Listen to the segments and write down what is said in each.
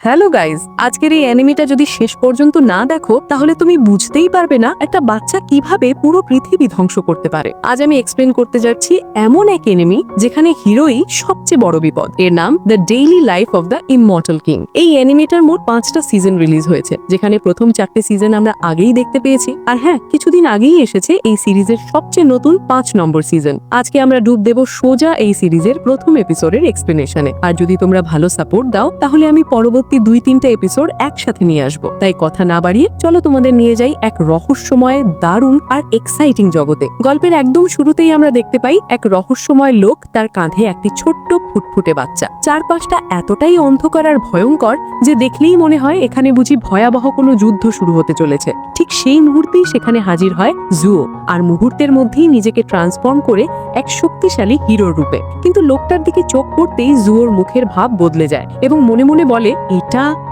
Hello guys, আজকের এই অ্যানিমেটা যদি শেষ পর্যন্ত না দেখো তাহলে তুমি বুঝতেই পারবে না একটা বাচ্চা কিভাবে পুরো পৃথিবী ধ্বংস করতে পারে। আজ আমি এক্সপ্লেন করতে যাচ্ছি এমন এক এনিমি যেখানে হিরোই সবচেয়ে বড় বিপদ। এর নাম the daily life of the immortal king. এই অ্যানিমেটার মোট 5টা সিজন রিলিজ হয়েছে, যেখানে প্রথম 4টে সিজন আমরা আগেই দেখতে পেয়েছি। আর হ্যাঁ, কিছুদিন আগেই এসেছে এই সিরিজের সবচেয়ে নতুন 5 নম্বর সিজন। আজকে আমরা ডুব দেব সোজা এই সিরিজের প্রথম এপিসোডের এক্সপ্লেনেশনে। আর যদি তোমরা ভালো সাপোর্ট দাও তাহলে আমি পরবর্তী 2-3টা এপিসোড একসাথে নিয়ে আসবো। তাই কথা না বাড়িয়ে চলো তোমাদের নিয়ে যাই এক রহস্যময়, দারুণ আর এক্সাইটিং জগতে। গল্পের একদম শুরুতেই আমরা দেখতে পাই এক রহস্যময় লোক, তার কাঁধে একটি ছোট্ট ফুটফুটে বাচ্চা। চারপাশটা এতটাই অন্ধকার আর ভয়ঙ্কর যে দেখলেই মনে হয় এখানে বুঝি ভয়াবহ কোনো যুদ্ধ শুরু হতে চলেছে। ঠিক সেই মুহূর্তেই সেখানে হাজির হয় জুও, আর মুহূর্তের মধ্যেই নিজেকে ট্রান্সফর্ম করে এক শক্তিশালী হিরোর রূপে। কিন্তু লোকটার দিকে চোখ পড়তেই জুওর মুখের ভাব বদলে যায় এবং মনে মনে বলে,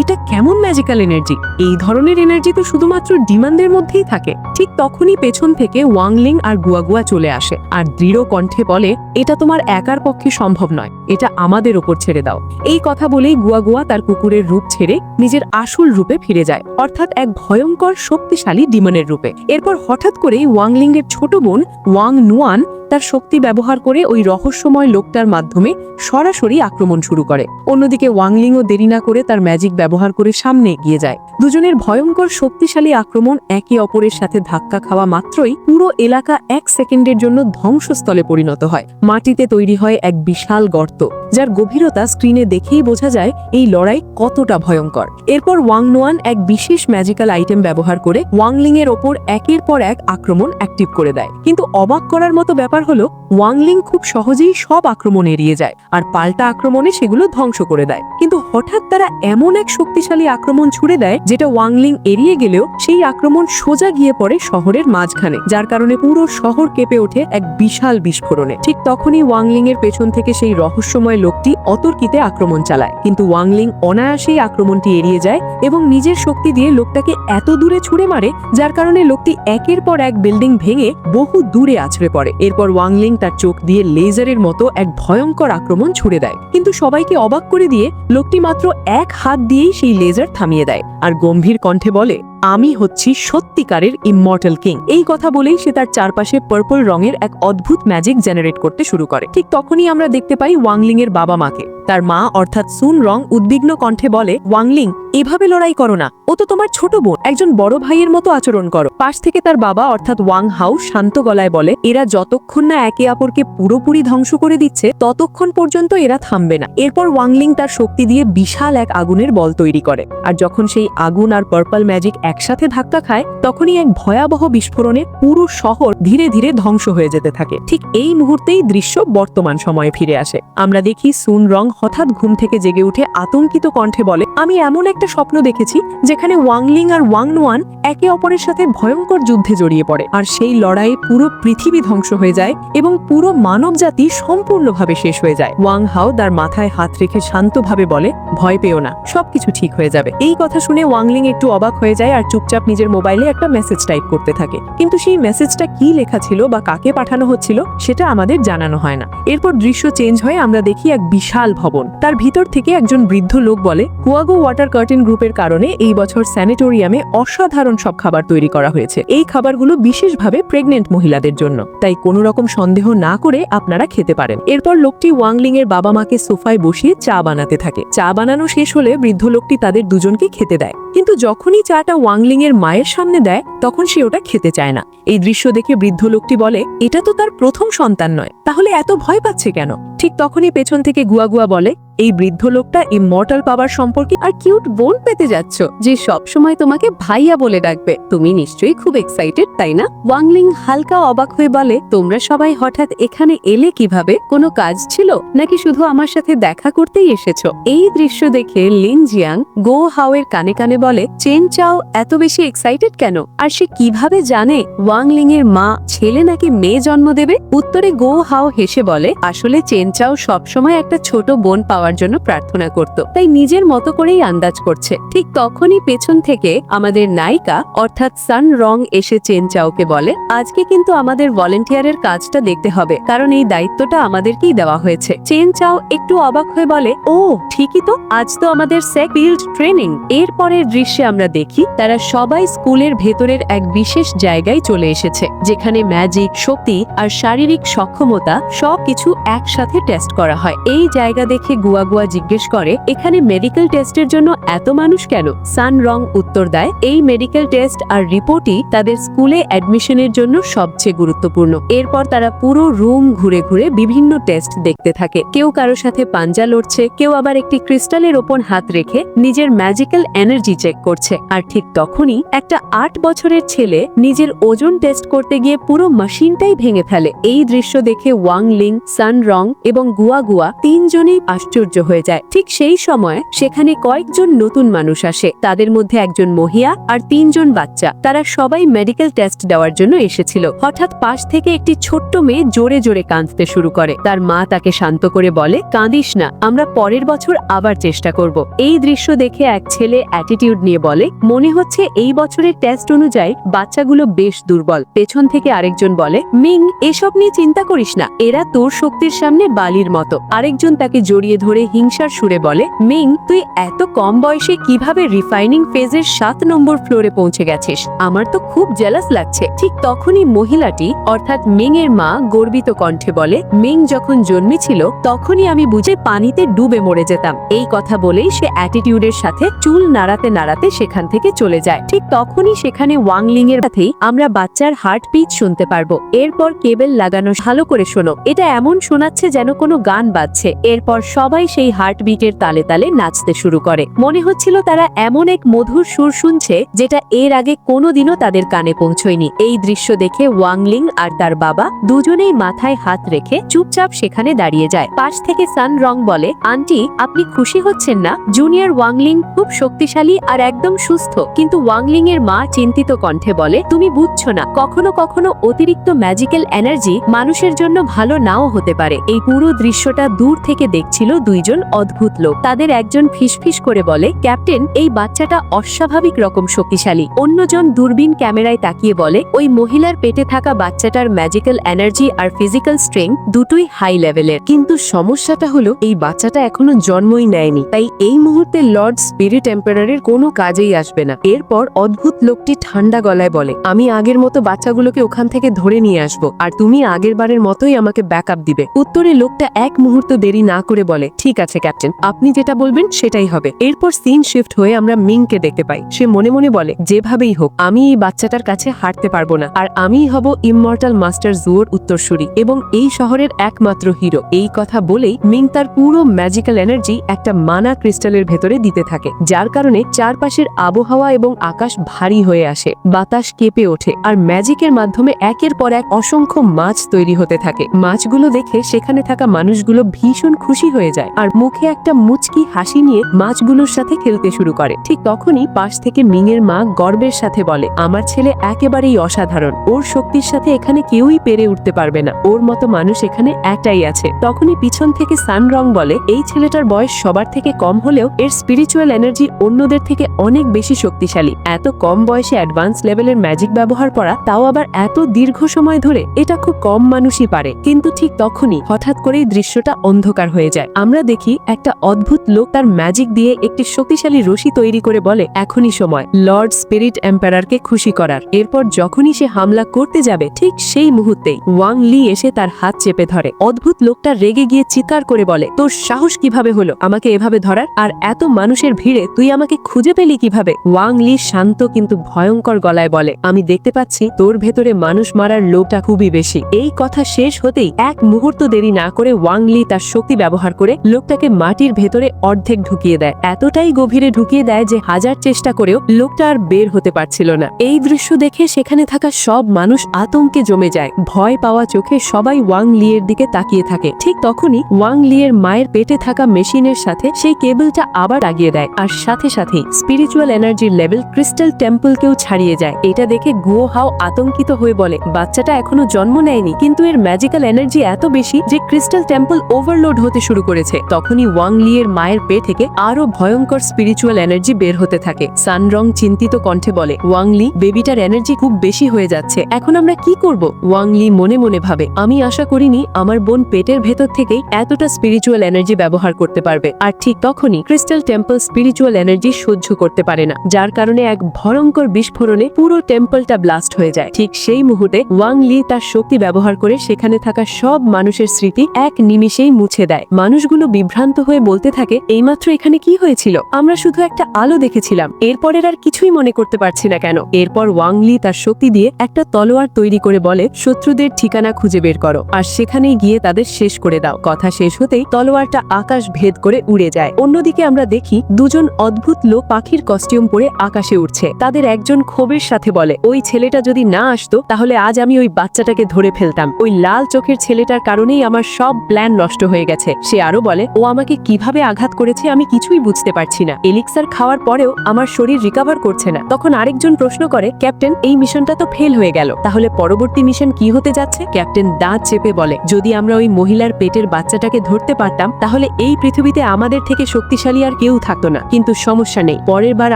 এটা কেমন ম্যাজিক্যাল এনার্জি? এই ধরনের এনার্জি তো শুধুমাত্র ডিমানদের মধ্যেই থাকে। ঠিক তখনই পেছন থেকে ওয়াংলিং আর গুয়াগুয়া চলে আসে আর দৃঢ় কণ্ঠে বলে, এটা তোমার একার পক্ষে সম্ভব নয়, এটা আমাদের ওপর ছেড়ে দাও। এই কথা বলেই গুয়াগুয়া তার কুকুরের রূপ ছেড়ে নিজের আসল রূপে ফিরে যায়, অর্থাৎ এক ভয়ঙ্কর শক্তিশালী ডিমনের রূপে। এরপর হঠাৎ করেই ওয়াংলিং এর ছোট বোন ওয়াং নুয়ান তার শক্তি ব্যবহার করে ওই রহস্যময় লোকটার মাধ্যমে সরাসরি আক্রমণ শুরু করে। অন্যদিকে ওয়াংলিংও দেরি না করে তার ম্যাজিক ব্যবহার করে সামনে এগিয়ে যায়। দুজনের ভয়ঙ্কর শক্তিশালী আক্রমণ একে অপরের সাথে ধাক্কা খাওয়া মাত্রই পুরো এলাকা 1 সেকেন্ডের জন্য ধ্বংসস্থলে পরিণত হয়। মাটিতে তৈরি হয় এক বিশাল গর্ত, যার গভীরতা স্ক্রিনে দেখেই বোঝা যায় এই লড়াই কতটা ভয়ঙ্কর। এরপর ওয়াং নুয়ান এক বিশেষ ম্যাজিক্যাল আইটেম ব্যবহার করে ওয়াংলিং এর ওপর একের পর এক আক্রমণ অ্যাক্টিভ করে দেয়। কিন্তু অবাক করার মতো ব্যাপার হলো, ওয়াংলিং খুব সহজেই সব আক্রমণ এড়িয়ে যায় আর পাল্টা আক্রমণে সেগুলো ধ্বংস করে দেয়। কিন্তু হঠাৎ তারা এমন এক শক্তিশালী আক্রমণ ছুড়ে দেয় যেটা ওয়াংলিং এড়িয়ে গেলেও সেই আক্রমণ সোজা গিয়ে পড়ে শহরের মাঝখানে, যার কারণে পুরো শহর কেঁপে ওঠে এক বিশাল বিস্ফোরণে। ঠিক তখনই ওয়াংলিং এর পেছন থেকে সেই রহস্যময় লোকটি অতর্কিতে আক্রমণ চালায়, কিন্তু ওয়াংলিং অনায়াসেই আক্রমণটি এড়িয়ে যায় এবং নিজের শক্তি দিয়ে লোকটাকে এত দূরে ছুড়ে মারে যার কারণে লোকটি একের পর এক বিল্ডিং ভেঙে বহু দূরে আছড়ে পড়ে। এরপর ওয়াংলিং তার চোখ দিয়ে লেজারের মতো এক ভয়ঙ্কর আক্রমণ ছুড়ে দেয়, কিন্তু সবাইকে অবাক করে দিয়ে লোকটি মাত্র এক হাত দিয়েই সেই লেজার থামিয়ে দেয় আর গম্ভীর কণ্ঠে বলে, আমি হচ্ছি সত্যিকারের ইমমর্টাল কিং। এই কথা বলেই সে তার চারপাশে পার্পল রঙের এক অদ্ভুত ম্যাজিক জেনারেট করতে শুরু করে। ঠিক তখনই আমরা দেখতে পাই ওয়াংলিং এর বাবা মাকে। তার মা অর্থাৎ সুন রং উদ্বিগ্ন কণ্ঠে বলে, ওয়াংলিং, এভাবে লড়াই করো না, ও তো তোমার ছোট বোন, একজন বড় ভাইয়ের মতো আচরণ করো। পাশ থেকে তার বাবা অর্থাৎ ওয়াং হাউ শান্ত গলায় বলে, এরা যতক্ষণ না একে অপরকে পুরোপুরি ধ্বংস করে দিচ্ছে ততক্ষণ পর্যন্ত এরা থামবে না। এরপর ওয়াংলিং তার শক্তি দিয়ে বিশাল এক আগুনের বল তৈরি করে, আর যখন সেই আগুন আর পার্পল ম্যাজিক একসাথে ধাক্কা খায় তখনই এক ভয়াবহ বিস্ফোরণে পুরো শহর ধীরে ধীরে ধ্বংস হয়ে যেতে থাকে। ঠিক এই মুহূর্তেই দৃশ্য বর্তমান সময়ে ফিরে আসে। আমরা দেখি সুন রং হঠাৎ ঘুম থেকে জেগে উঠে আতঙ্কিত কণ্ঠে বলে, আমি এমন একটা স্বপ্ন দেখেছি যেখানে ওয়াংলিং আর ওয়াং নুয়ান একে অপরের সাথে ভয়ঙ্কর যুদ্ধে জড়িয়ে পড়ে, আর সেই লড়াইয়ে পুরো পৃথিবী ধ্বংস হয়ে যায় এবং পুরো মানব জাতি সম্পূর্ণভাবে শেষ হয়ে যায়। ওয়াং হাও তার মাথায় হাত রেখে শান্তভাবে বলে, ভয় পেও না, সবকিছু ঠিক হয়ে যাবে। এই কথা শুনে ওয়াংলিং একটু অবাক হয়ে যায় আর চুপচাপ নিজের মোবাইলে একটা মেসেজ টাইপ করতে থাকে, কিন্তু সেই মেসেজটা কি লেখা ছিল বা কাকে পাঠানো হচ্ছিল সেটা আমাদের জানানো হয় না। এরপর দৃশ্য চেঞ্জ হয়ে আমরা দেখি এক বিশাল ভবন। তার ভিতর থেকে একজন বৃদ্ধ লোক বলে, কুয়াগো ওয়াটার কার্টেন গ্রুপের কারণে এই বছর স্যানিটোরিয়ামে অসাধারণ সব খাবার তৈরি করা হয়েছে। এই খাবারগুলো বিশেষভাবে প্রেগনেন্ট মহিলাদের জন্য, তাই কোনো রকম সন্দেহ না করে আপনারা খেতে পারেন। এরপর লোকটি ওয়াংলিং এর বাবা মাকে সোফায় বসিয়ে চা বানাতে থাকে। চা বানানো শেষ হলে বৃদ্ধ লোকটি তাদের দুজনকে খেতে দেয়, কিন্তু যখনই চাটা ওয়াংলিং এর মায়ের সামনে দেয় তখন সে ওটা খেতে চায় না। এই দৃশ্য দেখে বৃদ্ধ লোকটি বলে, এটা তো তার প্রথম সন্তান নয়, তাহলে এত ভয় পাচ্ছে কেন? ঠিক তখনই পেছন থেকে গুয়াগুয়া বলে, এই বৃদ্ধ লোকটা ইমমর্টাল পাওয়ার সম্পর্কে আর কিউট বোন পেতে যাচ্ছ যে সব সময় তোমাকে ভাইয়া বলে ডাকবে। তুমি নিশ্চয়ই খুব এক্সাইটেড, তাই না? ওয়াংলিং হালকা অবাক হয়ে বলে, তোমরা সবাই হঠাৎ এখানে এলে কিভাবে? কোনো কাজ ছিল নাকি শুধু আমার সাথে দেখা করতেই এসেছো? এই দৃশ্য দেখে লিন জিয়াং গো হাও এর কানে কানে বলে, চেন চাও এত বেশি এক্সাইটেড কেন? আর সে কিভাবে জানে ওয়াংলিং এর মা ছেলে নাকি মেয়ে জন্ম দেবে? উত্তরে গো হাও হেসে বলে, আসলে চেন চাও সবসময় একটা ছোট বোন পাওয়ার পাওয়ার জন্য প্রার্থনা করত, তাই নিজের মতো করেই আন্দাজ করছে। ঠিক তখনই পেছন থেকে আমাদের নায়িকা অর্থাৎ সান রং এসে চেন চাওকে বলে, আজকে কিন্তু আমাদের ভলেন্টিয়ারের কাজটা দেখতে হবে, কারণ এই দায়িত্বটা আমাদেরকেই দেওয়া হয়েছে। চেন চাও একটু অবাক হয়ে বলে, ও ঠিকই তো, আজ তো আমাদের সেক ফিল্ড ট্রেনিং। এর পরের দৃশ্যে আমরা দেখি তারা সবাই স্কুলের ভেতরের এক বিশেষ জায়গায় চলে এসেছে, যেখানে ম্যাজিক, শক্তি আর শারীরিক সক্ষমতা সবকিছু একসাথে টেস্ট করা হয়। এই জায়গা দেখে গুয়া গুয়া জিজ্ঞেস করে, এখানে মেডিকেল টেস্টের জন্য এত মানুষ কেন? সান রং উত্তর দেয়, এই মেডিকেল টেস্ট আর রিপোর্টই তাদের স্কুলে অ্যাডমিশনের জন্য সবচেয়ে গুরুত্বপূর্ণ। এরপর তারা পুরো রুম ঘুরে ঘুরে বিভিন্ন টেস্ট দেখতে থাকে। কেউ কারো সাথে পাঞ্জা লড়ছে, কেউ আবার একটি ক্রিস্টালের ওপর হাত রেখে নিজের ম্যাজিক্যাল এনার্জি চেক করছে। আর ঠিক তখনই একটা 8 বছরের ছেলে নিজের ওজন টেস্ট করতে গিয়ে পুরো মেশিনটাই ভেঙে ফেলে। এই দৃশ্য দেখে ওয়াং লিং, সান রং এবং গুয়া গুয়া তিনজনেই আশ্চর্য হয়ে যায়। ঠিক সেই সময় সেখানে কয়েকজন নতুন মানুষ আসে, তাদের মধ্যে একজন মহিলা আর 3 জন বাচ্চা। তারা সবাই মেডিকেল টেস্ট দেওয়ার জন্য এসেছিল। হঠাৎ পাশ থেকে একটি ছোট্ট মেয়ে জোরে জোরে কাঁদতে শুরু করে। তার মা তাকে শান্ত করে বলে, কাঁদিস না, আমরা পরের বছর আবার চেষ্টা করব। এই দৃশ্য দেখে এক ছেলে অ্যাটিটিউড নিয়ে বলে, মনে হচ্ছে এই বছরের টেস্ট অনুযায়ী বাচ্চাগুলো বেশ দুর্বল। পেছন থেকে আরেকজন বলে, মিং, এসব নিয়ে চিন্তা করিস না, এরা তোর শক্তির সামনে বালির মতো। আরেকজন তাকে জড়িয়ে ধরে হিংসার সুরে বলে, মিং, তুই এত কম বয়সে কিভাবে রিফাইনিং ফেজের 7 নম্বর ফ্লোরে পৌঁছে গেছিস? আমার তো খুব জেলাস লাগছে। ঠিক তখনই মহিলাটি অর্থাৎ মিং এর মা গর্বিত কণ্ঠে বলে, মিং যখন জন্মেছিল তখনই আমি বুঝে পানিতে ডুবে মরে যেতাম। এই কথা বলেই সে অ্যাটিটিউডের সাথে চুল নাড়াতে নাড়াতে সেখান থেকে চলে যায়। ঠিক তখনই সেখানে ওয়াংলিং এর সাথেই আমরা বাচ্চার হার্টবিট শুনতে পারবো। এরপর কেবল লাগানো, ভালো করে শোনো, এটা এমন শোনাচ্ছে যেন কোনো গান বাজছে। এরপর সবাই সেই হার্টবিটের তালে তালে নাচতে শুরু করে। মনে হচ্ছিল তারা এমন এক মধুর সুর শুনছে যেটা এর আগে কোনোদিনও তাদের কানে পৌঁছয়নি। এই দৃশ্য দেখে ওয়াংলিং আর তার বাবা দুজনেই মাথায় হাত রেখে চুপচাপ সেখানে দাঁড়িয়ে যায়। পাশ থেকে সান রং বলে, আন্টি, আপনি খুশি হচ্ছেন না? জুনিয়র ওয়াংলিং খুব শক্তিশালী আর একদম সুস্থ। কিন্তু ওয়াংলিং এর মা চিন্তিত কণ্ঠে বলে, তুমি বুঝছো না, কখনো কখনো অতিরিক্ত ম্যাজিক্যাল এনার্জি মানুষের জন্য ভালো নাও হতে পারে। এই পুরো দৃশ্যটা দূর থেকে দেখছিল 2 জন অদ্ভুত লোক। তাদের একজন ফিসফিস করে বলে, ক্যাপ্টেন, এই বাচ্চাটা অস্বাভাবিক রকম শক্তিশালী। অন্যজন দূরবীন ক্যামেরায় তাকিয়ে বলে, ওই মহিলার পেটে থাকা বাচ্চাটার ম্যাজিক্যাল এনার্জি আর ফিজিক্যাল স্ট্রেংথ দুটোই হাই লেভেলের। কিন্তু সমস্যাটা হলো এই বাচ্চাটা এখনো জন্মই নেয়নি, তাই এই মুহূর্তে লর্ড স্পিরিট এম্পারারের কোনো কাজেই আসবে না। এরপর অদ্ভুত লোকটি ঠান্ডা গলায় বলে, আমি আগের মতো বাচ্চাগুলোকে ওখান থেকে ধরে নিয়ে আসবো, আর তুমি আগের বারের মতোই আমাকে ব্যাকআপ দিবে। উত্তরে লোকটা এক মুহূর্ত দেরি না করে বলে, ঠিক আছে ক্যাপ্টেন, আপনি যেটা বলবেন সেটাই হবে। এরপর সিন শিফট হয়ে আমরা মিংকে দেখতে পাই। সে মনে মনে বলে, যেভাবেই হোক আমি এই বাচ্চাটার কাছে হারতে পারবো না, আর আমিই হব ইমমর্টাল মাস্টার জুয়োর উত্তরসূরি এবং এই শহরের একমাত্র হিরো। এই কথা বলেই মিং তার পুরো ম্যাজিক্যাল এনার্জি একটা মানা ক্রিস্টালের ভেতরে দিতে থাকে, যার কারণে চারপাশের আবহাওয়া এবং আকাশ ভারী হয়ে আসে, বাতাস কেঁপে ওঠে, আর ম্যাজিকের মাধ্যমে একের পর এক অসংখ্য মাছ তৈরি হতে থাকে। মাছগুলো দেখে সেখানে থাকা মানুষগুলো ভীষণ খুশি হয়ে যায় আর মুখে একটা মুচকি হাসি নিয়ে মাছগুলোর সাথে খেলতে শুরু করে। ঠিক তখনই পাশ থেকে মিং এর মা গর্বের সাথে বলে, আমার ছেলে একেবারেই অসাধারণ, ওর শক্তির সাথে এখানে কেউই পেরে উঠতে পারবে না, ওর মতো মানুষ এখানে একটাই আছে। তখনই পিছন থেকে সান রং বলে, এই ছেলেটার বয়স সবার থেকে কম হলেও এর স্পিরিচুয়াল এনার্জি অন্যদের থেকে অনেক বেশি শক্তিশালী। এত কম বয়সে অ্যাডভান্স লেভেলের ম্যাজিক ব্যবহার করা, তাও আবার এত দীর্ঘ সময় ধরে, এটা খুব কম মানুষই পারে। কিন্তু ঠিক তখনই হঠাৎ করেই দৃশ্যটা অন্ধকার হয়ে যায়। আমরা দেখি একটা অদ্ভুত লোক তার ম্যাজিক দিয়ে একটি শক্তিশালী রশি তৈরি করে বলে, এখনই সময় লর্ড স্পিরিট এম্পারারকে খুশি করার। এরপর যখনই সে হামলা করতে যাবে ঠিক সেই মুহূর্তেই ওয়াং লি এসে তার হাত চেপে ধরে। অদ্ভুত লোকটা রেগে গিয়ে চিৎকার করে বলে, তোর সাহস কিভাবে হলো আমাকে এভাবে ধরার? আর এত মানুষের ভিড়ে তুই আমাকে খুঁজে পেলি কিভাবে? ওয়াং লি শান্ত কিন্তু ভয়ঙ্কর গলায় বলে, আমি দেখতে পাচ্ছি তোর ভেতরে মানুষ মারার লোভটা খুবই বেশি। এই কথা শেষ হতেই এক মুহূর্ত দেরি না করে ওয়াং লি তার শক্তি ব্যবহার করে লোকটাকে মাটির ভেতরে অর্ধেক ঢুকিয়ে দেয়। এতটাই গভীরে ঢুকিয়ে দেয় যে হাজার চেষ্টা করেও লোকটা আর বের হতে পারছিল না। এই দৃশ্য দেখে সেখানে থাকা সব মানুষ আতঙ্কে জমে যায়। ভয় পাওয়া চোখে সবাই ওয়াং লি এর দিকে তাকিয়ে থাকে। ঠিক তখনই ওয়াং লি এর মায়ের পেটে থাকা মেশিনের সাথে সেই কেবলটা আবার লাগিয়ে দেয়, আর সাথে সাথেই স্পিরিচুয়াল এনার্জির লেভেল ক্রিস্টাল টেম্পলকেও ছাড়িয়ে যায়। এটা দেখে গুয়ো হাও আতঙ্কিত হয়ে বলে, বাচ্চাটা এখনো জন্ম নেয়নি, কিন্তু এর ম্যাজিক্যাল এনার্জি এত বেশি যে ক্রিস্টাল টেম্পল ওভারলোড হতে শুরু করেছে। করছে তখনই ওয়াং লি এর মায়ের পেট থেকে আরো ভয়ঙ্কর স্পিরিচুয়াল এনার্জি বের হতে থাকে। সানরং চিন্তিত কণ্ঠে বলে, ওয়াং লি, বেবিটার এনার্জি খুব বেশি হয়ে যাচ্ছে, এখন আমরা কি করব? ওয়াং লি মনে মনে ভাবে, আমি আশা করিনি আমার বোন পেটের ভেতর থেকেই এতটা স্পিরিচুয়াল এনার্জি ব্যবহার করতে পারবে। আর ঠিক তখনই ক্রিস্টাল টেম্পল স্পিরিচুয়াল এনার্জি সহ্য করতে পারে না, যার কারণে এক ভয়ঙ্কর বিস্ফোরণে পুরো টেম্পলটা ব্লাস্ট হয়ে যায়। ঠিক সেই মুহূর্তে ওয়াং লি তার শক্তি ব্যবহার করে সেখানে থাকা সব মানুষের স্মৃতি এক নিমিষেই মুছে দেয়। মানুষগুলো বিভ্রান্ত হয়ে বলতে থাকে, এইমাত্র এখানে কি হয়েছিল? আমরা শুধু একটা আলো দেখেছিলাম, এরপরের আর কিছুই মনে করতে পারছি না কেন? এরপর ওয়াং লি তার শক্তি দিয়ে একটা তলোয়ার তৈরি করে বলে, শত্রুদের ঠিকানা খুঁজে বের করো আর সেখানেই গিয়ে তাদের শেষ করে দাও। কথা শেষ হতেই তলোয়ারটা আকাশ ভেদ করে উড়ে যায়। অন্যদিকে আমরা দেখি দুজন অদ্ভুত লোক পাখির কস্টিউম পরে আকাশে উঠছে। তাদের একজন ক্ষোভের সাথে বলে, ওই ছেলেটা যদি না আসতো তাহলে আজ আমি ওই বাচ্চাটাকে ধরে ফেলতাম। ওই লাল চোখের ছেলেটার কারণেই আমার সব প্ল্যান নষ্ট হয়ে গেছে। সে আরো বলে, ও আমাকে কিভাবে আঘাত করেছে আমি কিছুই বুঝতে পারছি না। এলিক্সার খাওয়ার পরেও আমার শরীর রিকভার করছে না। তখন আরেকজন প্রশ্ন করে, ক্যাপ্টেন, এই মিশনটা তো ফেল হয়ে গেল, তাহলে পরবর্তী মিশন কি হতে যাচ্ছে? ক্যাপ্টেন দাঁত চেপে বলে, যদি আমরা ওই মহিলার পেটের বাচ্চাটাকে ধরতে পারতাম তাহলে এই পৃথিবীতে আমাদের থেকে শক্তিশালী আর কেউ থাকতো না। কিন্তু সমস্যা নেই, পরের বার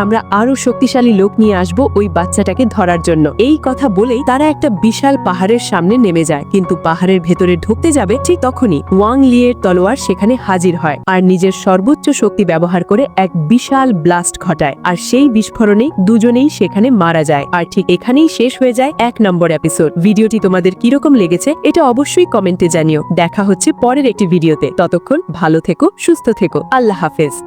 আমরা আরো শক্তিশালী লোক নিয়ে আসবো ওই বাচ্চাটাকে ধরার জন্য। এই কথা বলেই তারা একটা বিশাল পাহাড়ের সামনে নেমে যায়। কিন্তু পাহাড়ের ভেতরে ঢুকতে যাবে ঠিক তখনই ওয়াং লি এর তলোয়ার সেখানে হাজির হয় আর নিজের সর্বোচ্চ শক্তি ব্যবহার করে এক বিশাল ব্লাস্ট ঘটায়। আর সেই বিস্ফোরণেই দুজনেই সেখানে মারা যায়। আর ঠিক এখানেই শেষ হয়ে যায় 1 নম্বর এপিসোড। ভিডিওটি তোমাদের কিরকম লেগেছে এটা অবশ্যই কমেন্টে জানিও। দেখা হচ্ছে পরের একটি ভিডিওতে। ততক্ষণ ভালো থেকো, সুস্থ থেকো। আল্লাহ হাফেজ।